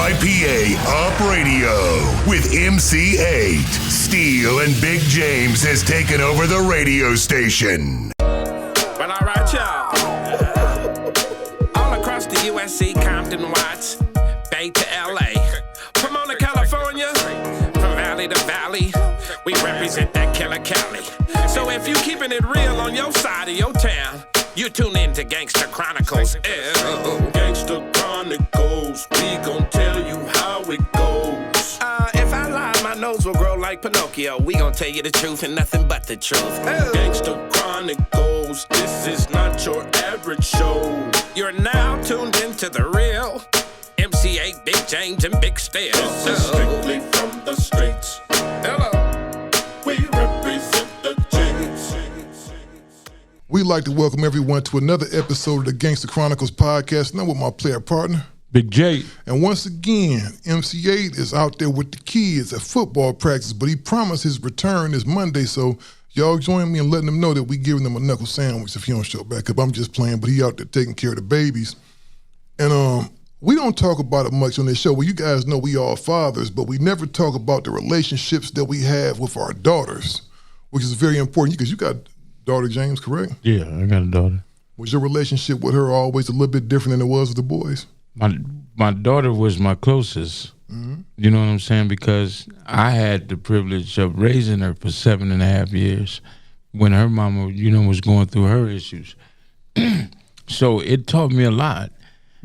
WYPA Up Radio with MC8. Steele and Big James has taken over the radio station. Well, all right, y'all. All across the USC, Compton, Watts, Bay to LA. Pomona, California, from valley to valley, we represent that killer Cali. So if you keeping it real on your side of your town, you tune in to Gangsta Chronicles. Gangsta Chronicles, we gon' tell you how it goes. If I lie, my nose will grow like Pinocchio. We gon' tell you the truth and nothing but the truth. Gangsta Chronicles, this is not your average show. You're now tuned into the real MC8, Big James, and Big Steele. This is strictly from the streets. Hello. We represent the James. We'd like to welcome everyone to another episode of the Gangsta Chronicles podcast. Now with my player partner, Big J. And once again, MC8 is out there with the kids at football practice, but he promised his return is Monday, so y'all join me in letting them know that we giving them a knuckle sandwich if he don't show back up. I'm just playing, but he out there taking care of the babies. And we don't talk about it much on this show. Well, you guys know we all fathers, but we never talk about the relationships that we have with our daughters, which is very important because you got daughter, James, correct? Yeah, I got a daughter. Was your relationship with her always a little bit different than it was with the boys? My daughter was my closest. Mm-hmm. You know what I'm saying? Because I had the privilege of raising her for 7.5 years when her mama, was going through her issues. So it taught me a lot.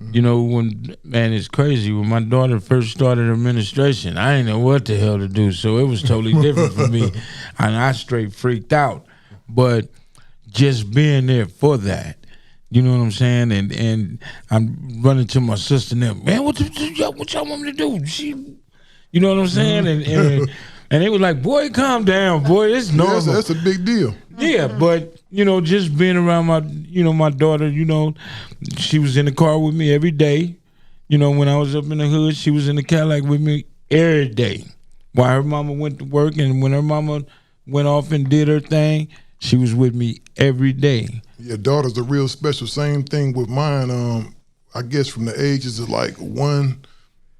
Mm-hmm. It's crazy. When my daughter first started administration, I didn't know what the hell to do. So it was totally different for me. And I straight freaked out. But just being there for that, you know what I'm saying? And I'm running to my sister and them, man, what y'all want me to do? You know what I'm saying? And they was like, boy, calm down, boy, it's normal. Yeah, that's a big deal. Yeah, but, just being around my daughter, she was in the car with me every day. When I was up in the hood, she was in the Cadillac with me every day. While her mama went to work, and when her mama went off and did her thing, she was with me every day. Yeah, daughter's a real special. Same thing with mine. I guess from the ages of like 1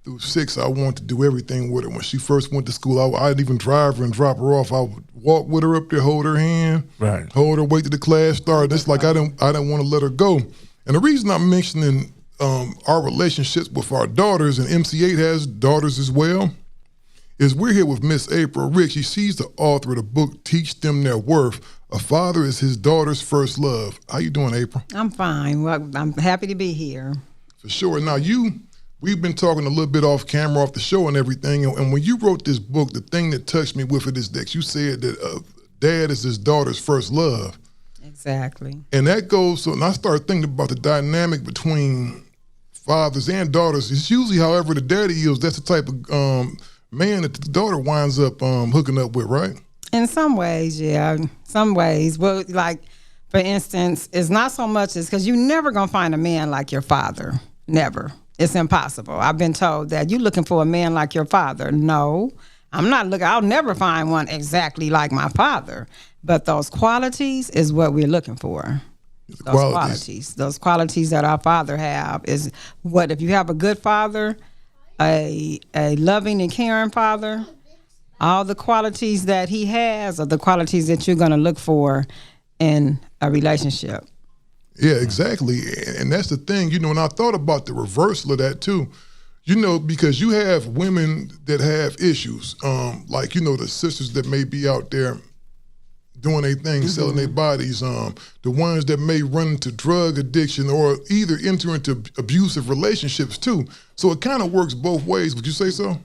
through 6, I wanted to do everything with her. When she first went to school, I'd even drive her and drop her off. I would walk with her up there, hold her hand, right, hold her, wait till the class started. It's like I didn't want to let her go. And the reason I'm mentioning our relationships with our daughters, and MC8 has daughters as well, is we're here with Miss April Ritchie. She's the author of the book, Teach Them Their Worth. A father is his daughter's first love. How you doing, April? I'm fine. Well, I'm happy to be here. For sure. Now, we've been talking a little bit off camera, off the show and everything, and when you wrote this book, the thing that touched me with it is that you said that dad is his daughter's first love. Exactly. And that goes, and I started thinking about the dynamic between fathers and daughters. It's usually, however, the daddy is, that's the type of man that the daughter winds up hooking up with, right? In some ways, yeah. Some ways. Well, like, for instance, it's not so much as because you're never going to find a man like your father. Never. It's impossible. I've been told that you're looking for a man like your father. No, I'm not looking. I'll never find one exactly like my father. But those qualities is what we're looking for. Those qualities that our father have is what, if you have a good father, a loving and caring father, all the qualities that he has are the qualities that you're going to look for in a relationship. Yeah, exactly. And that's the thing, and I thought about the reversal of that too. Because you have women that have issues, like, the sisters that may be out there doing their thing, selling their bodies, the ones that may run into drug addiction or either enter into abusive relationships too. So it kind of works both ways. Would you say so?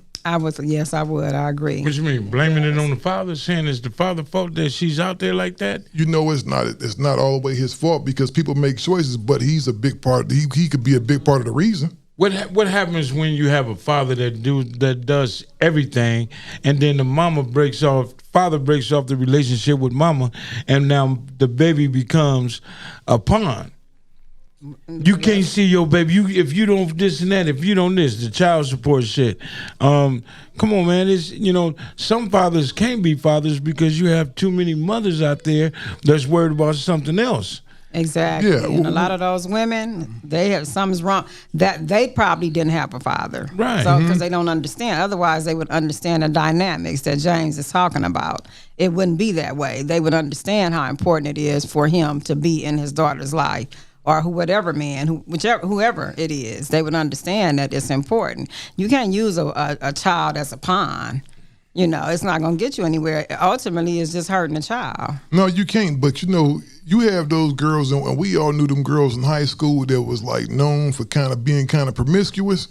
Yes, I would. I agree. What you mean, blaming it on the father, saying it's the father's fault that she's out there like that? It's not. It's not all the way his fault because people make choices, but he's a big part. He could be a big part of the reason. What happens when you have a father that does everything, and then the father breaks off the relationship with mama, and now the baby becomes a pawn? You can't see your baby. If you don't this and that, if you don't this, the child support shit. Come on, man. It's some fathers can't be fathers because you have too many mothers out there that's worried about something else. Exactly. Yeah. And a lot of those women, they have something's wrong. That they probably didn't have a father. Right. So because they don't understand. Otherwise, they would understand the dynamics that James is talking about. It wouldn't be that way. They would understand how important it is for him to be in his daughter's life, or whoever it is. They would understand that it's important. You can't use a child as a pawn. You know, it's not going to get you anywhere. Ultimately, it's just hurting the child. No, you can't. But, you know, you have those girls, and we all knew them girls in high school that was, like, known for kind of being kind of promiscuous.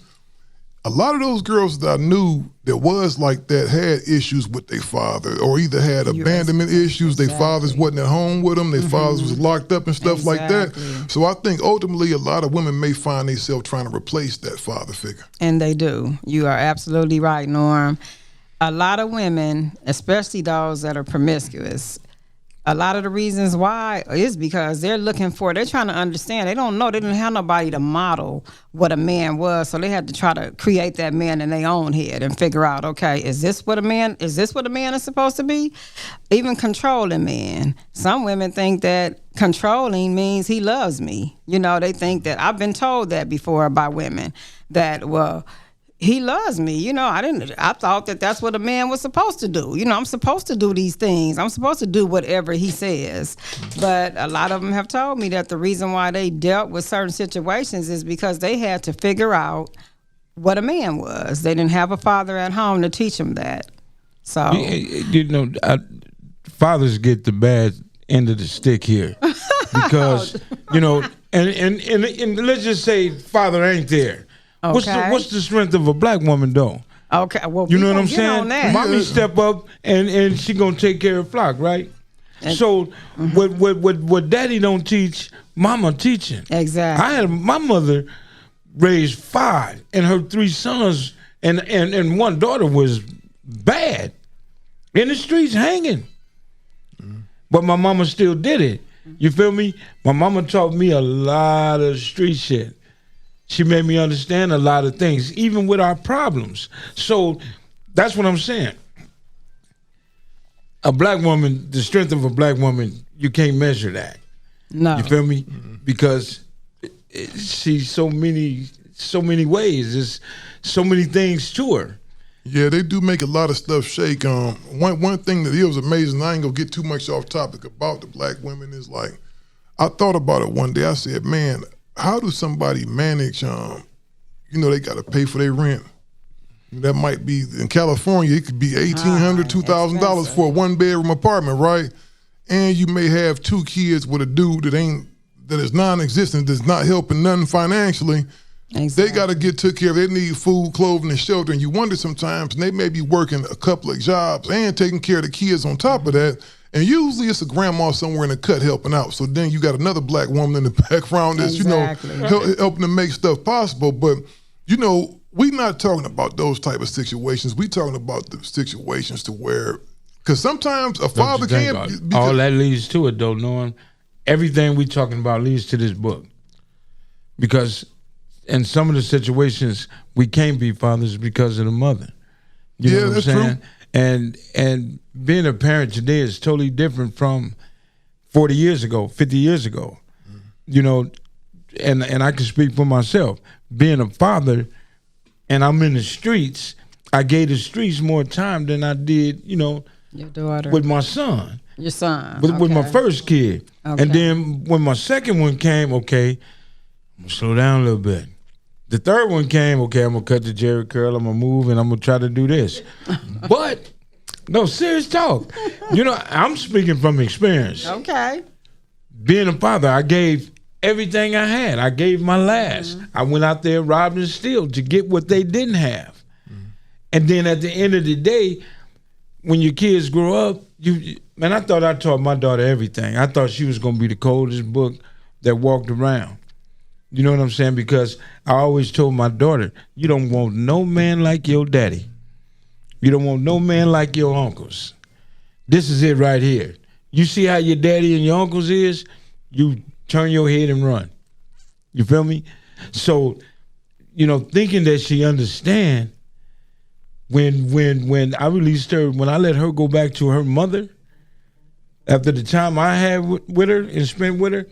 A lot of those girls that I knew that was like that had issues with their father, or either had abandonment issues. Their fathers wasn't at home with them. Their fathers was locked up and stuff like that. So I think ultimately a lot of women may find themselves trying to replace that father figure. And they do. You are absolutely right, Norm. A lot of women, especially those that are promiscuous, a lot of the reasons why is because they're trying to understand. They don't know. They didn't have nobody to model what a man was, so they had to try to create that man in their own head and figure out, okay, is this what a man is supposed to be? Even controlling men. Some women think that controlling means he loves me. You know, they think that. I've been told that before by women, that, well, he loves me. You know, I thought that that's what a man was supposed to do. You know, I'm supposed to do these things. I'm supposed to do whatever he says. But a lot of them have told me that the reason why they dealt with certain situations is because they had to figure out what a man was. They didn't have a father at home to teach them that. So, you know, fathers get the bad end of the stick here because, you know, and let's just say father ain't there. Okay. What's the strength of a black woman though? Okay, well, you know what I'm saying? Mommy step up and she gonna take care of flock, right? So what daddy don't teach, mama teaching. Exactly. My mother raised 5, and her 3 sons and one daughter was bad in the streets hanging. But my mama still did it. You feel me? My mama taught me a lot of street shit. She made me understand a lot of things, even with our problems. So that's what I'm saying. A black woman, the strength of a black woman, you can't measure that. No. You feel me? Because she's so many ways. There's so many things to her. Yeah, they do make a lot of stuff shake. One thing that is amazing, I ain't gonna get too much off topic about the black women, is like, I thought about it one day. I said, man, how do somebody manage, you know, they got to pay for their rent. That might be, in California, it could be $1,800, $2,000 for a 1-bedroom apartment, right? And you may have 2 kids with a dude that is non-existent, that's not helping nothing financially. Exactly. They got to get took care of. They need food, clothing, and shelter. And you wonder sometimes, and they may be working a couple of jobs and taking care of the kids on top of that. And usually it's a grandma somewhere in the cut helping out. So then you got another black woman in the background that's, exactly. you know, helping to make stuff possible. But, you know, we're not talking about those type of situations. We're talking about the situations to where, because sometimes a father can't. All that leads to it, though, Norm. Everything we talking about leads to this book. Because in some of the situations, we can't be fathers because of the mother. You know what I'm saying? True. And being a parent today is totally different from 40 years ago, 50 years ago. Mm-hmm. You know, and I can speak for myself. Being a father, and I'm in the streets, I gave the streets more time than I did, you know, your daughter, with my son. Your son. With my first kid. Okay. And then when my second one came, okay, I'm going to slow down a little bit. The third one came, okay, I'm going to cut the Jerry curl, I'm going to move, and I'm going to try to do this. But, no, serious talk. You know, I'm speaking from experience. Okay. Being a father, I gave everything I had. I gave my last. Mm-hmm. I went out there, robbed and steal to get what they didn't have. Mm-hmm. And then at the end of the day, when your kids grow up, I thought I taught my daughter everything. I thought she was going to be the coldest book that walked around. You know what I'm saying? Because I always told my daughter, you don't want no man like your daddy. You don't want no man like your uncles. This is it right here. You see how your daddy and your uncles is? You turn your head and run. You feel me? So, you know, thinking that she understand, when I released her, when I let her go back to her mother, after the time I had with her and spent with her,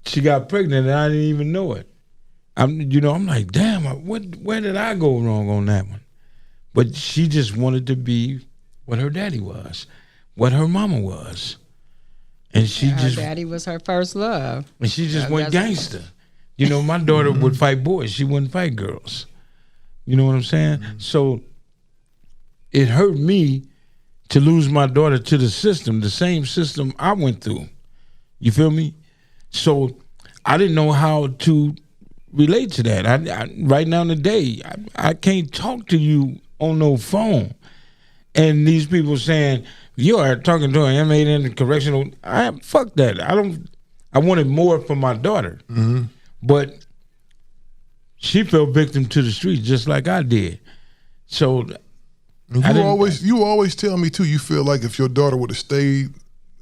she got pregnant and I didn't even know it. I'm like, damn, where did I go wrong on that one? But she just wanted to be what her daddy was, what her mama was. And her daddy was her first love. And she just went gangster. My daughter would fight boys. She wouldn't fight girls. You know what I'm saying? Mm-hmm. So it hurt me to lose my daughter to the system, the same system I went through. You feel me? So I didn't know how to relate to that. I right now today, I can't talk to you on no phone. And these people saying, you are talking to an inmate in the correctional. Fuck that. I wanted more for my daughter. Mm-hmm. But she fell victim to the streets just like I did. So you always tell me too, you feel like if your daughter would have stayed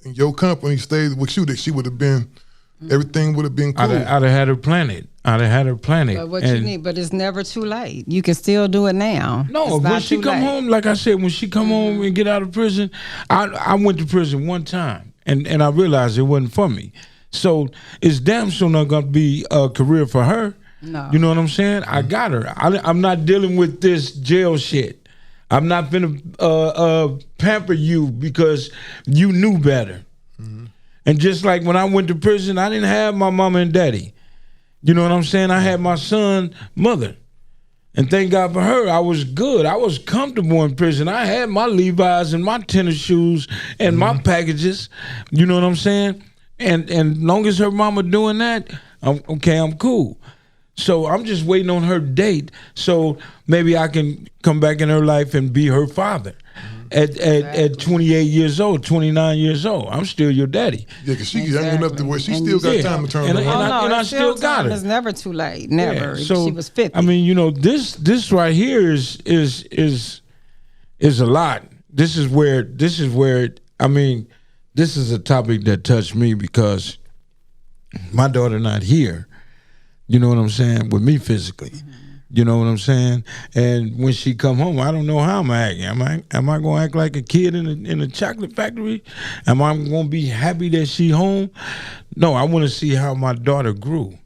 in your company, stayed with you, that she would have been, everything would have been cool. I'd have had her planted. But what you need, but it's never too late. You can still do it now. No, when she come home, like I said, when she come home and get out of prison, I went to prison one time and I realized it wasn't for me. So it's damn sure not gonna be a career for her. No. You know what I'm saying? I got her. I'm not dealing with this jail shit. I'm not gonna pamper you because you knew better. Mm-hmm. And just like when I went to prison, I didn't have my mama and daddy. You know what I'm saying? I had my son, mother. And thank God for her, I was good. I was comfortable in prison. I had my Levi's and my tennis shoes and my packages. You know what I'm saying? And long as her mama doing that, I'm cool. So I'm just waiting on her date so maybe I can come back in her life and be her father. At 28 years old, 29 years old, I'm still your daddy. Yeah, because she's young enough to where she still got time to turn around. And I still got her. It's never too late. Never. Yeah, so, she was 50. I mean, this right here is a lot. This is where I mean, this is a topic that touched me because my daughter not here. You know what I'm saying? With me physically. Mm-hmm. You know what I'm saying? And when she come home, I don't know how I'm acting. Am I going to act like a kid in a chocolate factory? Am I going to be happy that she home? No, I want to see how my daughter grew,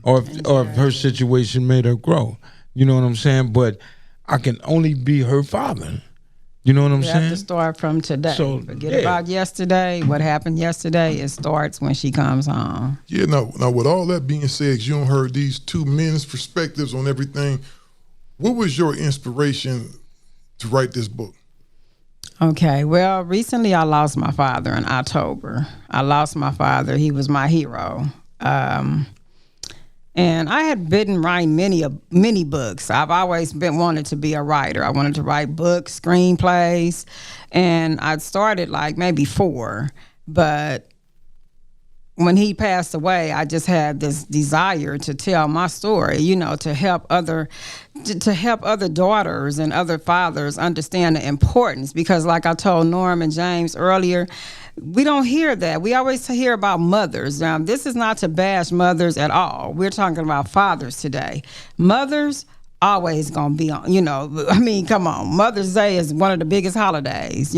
or if her situation made her grow. You know what I'm saying? But I can only be her father. You know what I'm saying? You have to start from today. So, forget about yesterday. What happened yesterday, it starts when she comes home. Yeah, now with all that being said, you don't heard these two men's perspectives on everything. What was your inspiration to write this book? Okay, well, recently I lost my father in October. I lost my father. He was my hero. And I had been writing many books. I've always been wanted to be a writer. I wanted to write books, screenplays, and I'd started like maybe 4. But when he passed away, I just had this desire to tell my story, to help other daughters and other fathers understand the importance. Because like I told Norm and James earlier, we don't hear that. We always hear about mothers. Now, this is not to bash mothers at all. We're talking about fathers today. Mothers always gonna be on, I mean, come on. Mother's Day is one of the biggest holidays,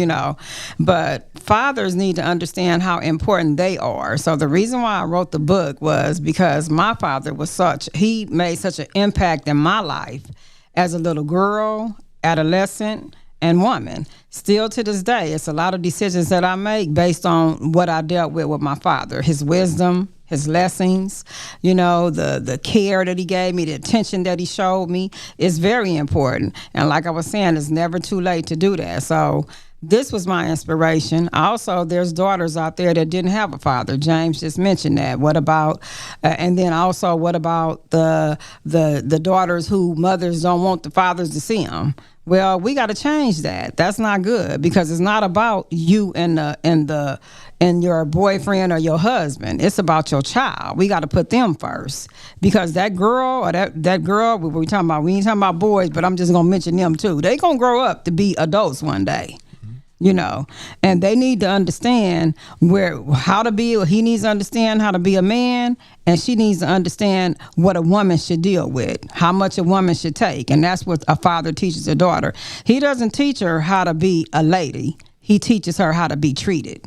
but fathers need to understand how important they are. So the reason why I wrote the book was because my father he made such an impact in my life as a little girl, adolescent, and woman. Still to this day, it's a lot of decisions that I make based on what I dealt with my father, his wisdom, his lessons, the care that he gave me, the attention that he showed me is very important. And like I was saying, it's never too late to do that. So this was my inspiration. Also, there's daughters out there that didn't have a father. James just mentioned that. What about, and then also what about the daughters who mothers don't want the fathers to see them? Well, we got to change that. That's not good because it's not about you and your boyfriend or your husband. It's about your child. We got to put them first because that girl or that girl we ain't talking about boys, but I'm just gonna mention them too. They gonna grow up to be adults one day. And they need to understand how to be, he needs to understand how to be a man, and she needs to understand what a woman should deal with, how much a woman should take. And that's what a father teaches a daughter. He doesn't teach her how to be a lady. He teaches her how to be treated,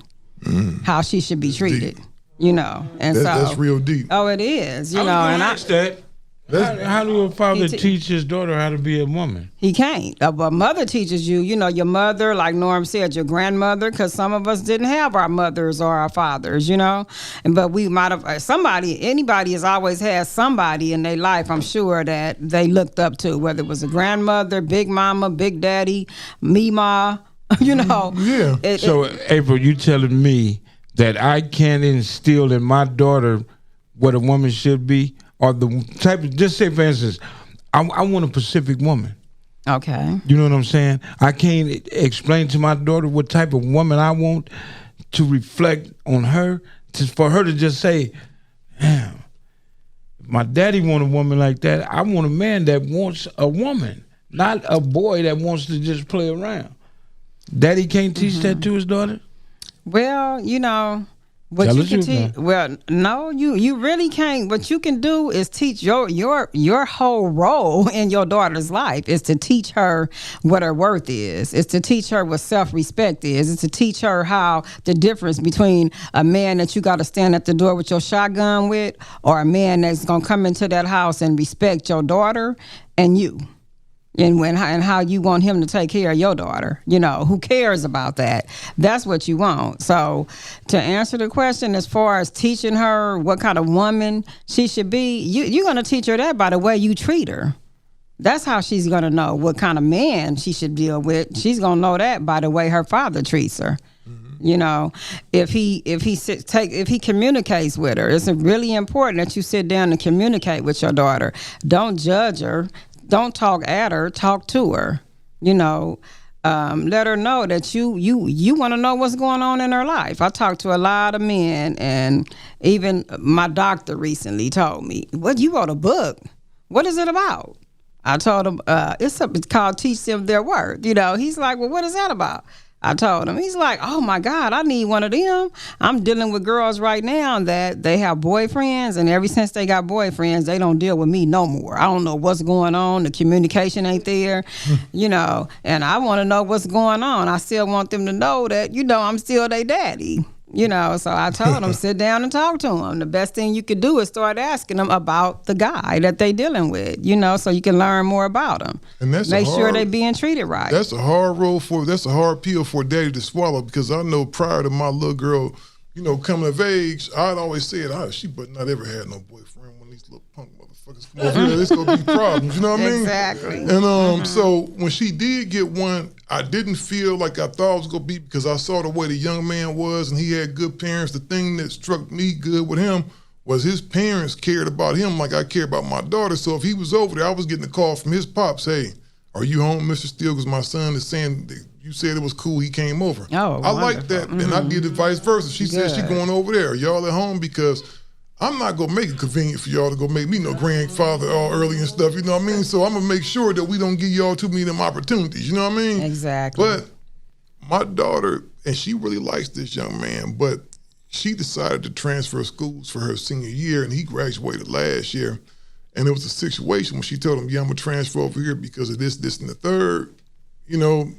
how she should be treated. you know. And that's real deep. Oh, it is, you I was know. gonna And ask that. How do a father teach his daughter how to be a woman? He can't. A mother teaches you, you know, your mother, like Norm said, your grandmother, because some of us didn't have our mothers or our fathers, you know. But we might have, anybody has always had somebody in their life, I'm sure, that they looked up to, whether it was a grandmother, big mama, big daddy, Mima, you know. Yeah. So, April, you telling me that I can't instill in my daughter what a woman should be? Or the type of, just say for instance, I want a Pacific woman. Okay. You know what I'm saying? I can't explain to my daughter what type of woman I want to reflect on her, for her to just say, damn, if my daddy want a woman like that, I want a man that wants a woman, not a boy that wants to just play around. Daddy can't teach that to his daughter? Well, you know, what you can teach. Well, no, you really can't. What you can do is teach your whole role in your daughter's life is to teach her what her worth is. It's to teach her what self-respect is. It's to teach her how the difference between a man that you got to stand at the door with your shotgun with, or a man that's gonna come into that house and respect your daughter and you. And how you want him to take care of your daughter, you know, who cares about that? That's what you want. So to answer the question, as far as teaching her what kind of woman she should be, you're going to teach her that by the way you treat her. That's how she's going to know what kind of man she should deal with. She's going to know that by the way her father treats her. You know, if he communicates with her, it's really important that you sit down and communicate with your daughter. Don't judge her. Don't talk at her, talk to her. You know, let her know that you want to know what's going on in her life. I talk to a lot of men, and even my doctor recently told me, "What, you wrote a book? What is it about?" I told him, it's called Teach Them Their Worth. You know, he's like, "Well, what is that about?" I told him. He's like, "Oh my God, I need one of them." I'm dealing with girls right now that they have boyfriends, and ever since they got boyfriends, they don't deal with me no more. I don't know what's going on. The communication ain't there, you know, and I want to know what's going on. I still want them to know that, you know, I'm still their daddy. You know, so I told them, sit down and talk to them. The best thing you could do is start asking them about the guy that they dealing with, you know, so you can learn more about them. And that's make sure they being treated right. That's a hard that's a hard pill for a daddy to swallow, because I know prior to my little girl, you know, coming of age, I'd always said, she but not ever had no boyfriend. When these little punk motherfuckers come over here, it's gonna be problems, you know what I mean? Exactly. And so when she did get one, I didn't feel like I thought it was gonna be, because I saw the way the young man was and he had good parents. The thing that struck me good with him was his parents cared about him like I care about my daughter. So if he was over there, I was getting a call from his pops, "Hey, are you home, Mr. Steele? Because my son is saying that you said it was cool, he came over." Oh, I like that, and I did it vice versa. She said she going over there. Are y'all at home? Because I'm not gonna make it convenient for y'all to go make me no grandfather all early and stuff, you know what I mean? So I'm gonna make sure that we don't give y'all too many of them opportunities, you know what I mean? Exactly. But my daughter, and she really likes this young man, but she decided to transfer schools for her senior year, and he graduated last year. And it was a situation when she told him, "Yeah, I'm gonna transfer over here because of this, and the third." You know,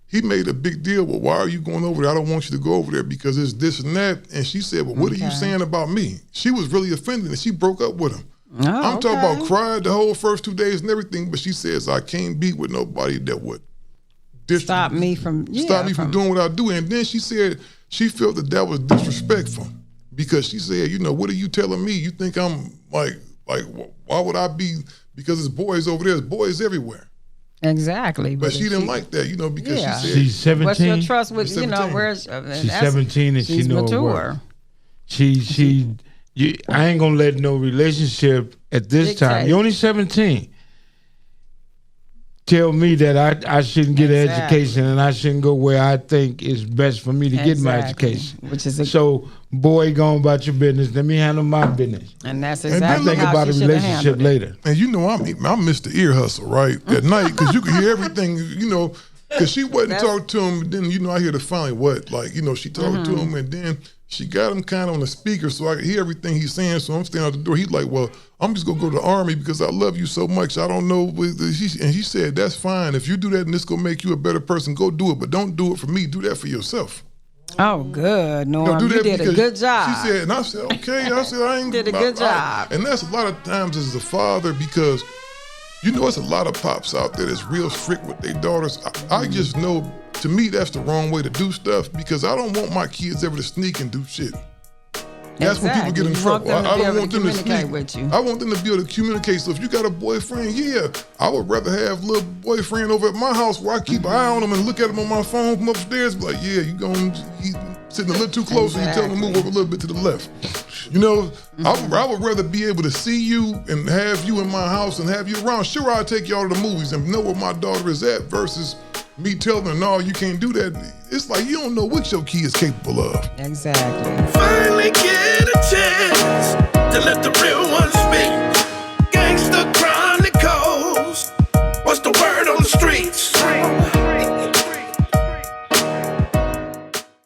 he made a big deal. "Well, why are you going over there? I don't want you to go over there because it's this and that." And she said, "Well, what are you saying about me?" She was really offended, and she broke up with him. I'm talking about cried the whole first 2 days and everything, but she says, "I can't be with nobody that would stop me from doing what I do." And then she said she felt that was disrespectful, because she said, "You know, what are you telling me? You think I'm like why would I be, because there's boys over there, there's boys everywhere." But she didn't like that, you know, because she said she's 17. What's your trust with, you know, where's she's 17 and she knows mature. I ain't gonna let no relationship at this time. You're only 17. Tell me that I shouldn't get an education and I shouldn't go where I think is best for me to get my education. So, boy, go about your business. Let me handle my business. And that's exactly think about a relationship later. And you know, I'm Mr. Ear Hustle, right? At night, because you can hear everything, you know, because she wasn't talking to him. Then, you know, I hear the finally she talked to him, and then she got him kind of on the speaker so I could hear everything he's saying. So I'm standing out the door. He's like, "Well, I'm just going to go to the Army because I love you so much. I don't know." And he said, "That's fine. If you do that and it's going to make you a better person, go do it. But don't do it for me. Do that for yourself." Oh, good, Norm. do You that did a because good job. She said, and I said, okay. I said, I ain't. Did a good job. And that's a lot of times as a father because, it's a lot of pops out there that's real strict with their daughters. I just know, to me, that's the wrong way to do stuff because I don't want my kids ever to sneak and do shit. That's when people get in trouble. I don't want them to sneak. With you. I want them to be able to communicate. So if you got a boyfriend, I would rather have a little boyfriend over at my house where I keep an eye on him and look at him on my phone from upstairs. Be like, yeah, you sitting a little too close and you tell him to move over a little bit to the left. I would rather be able to see you and have you in my house and have you around. Sure, I'll take y'all to the movies and know where my daughter is at versus me telling her, no, you can't do that. It's like you don't know what your kid is capable of. Exactly. Finally get a chance to let the real one speak.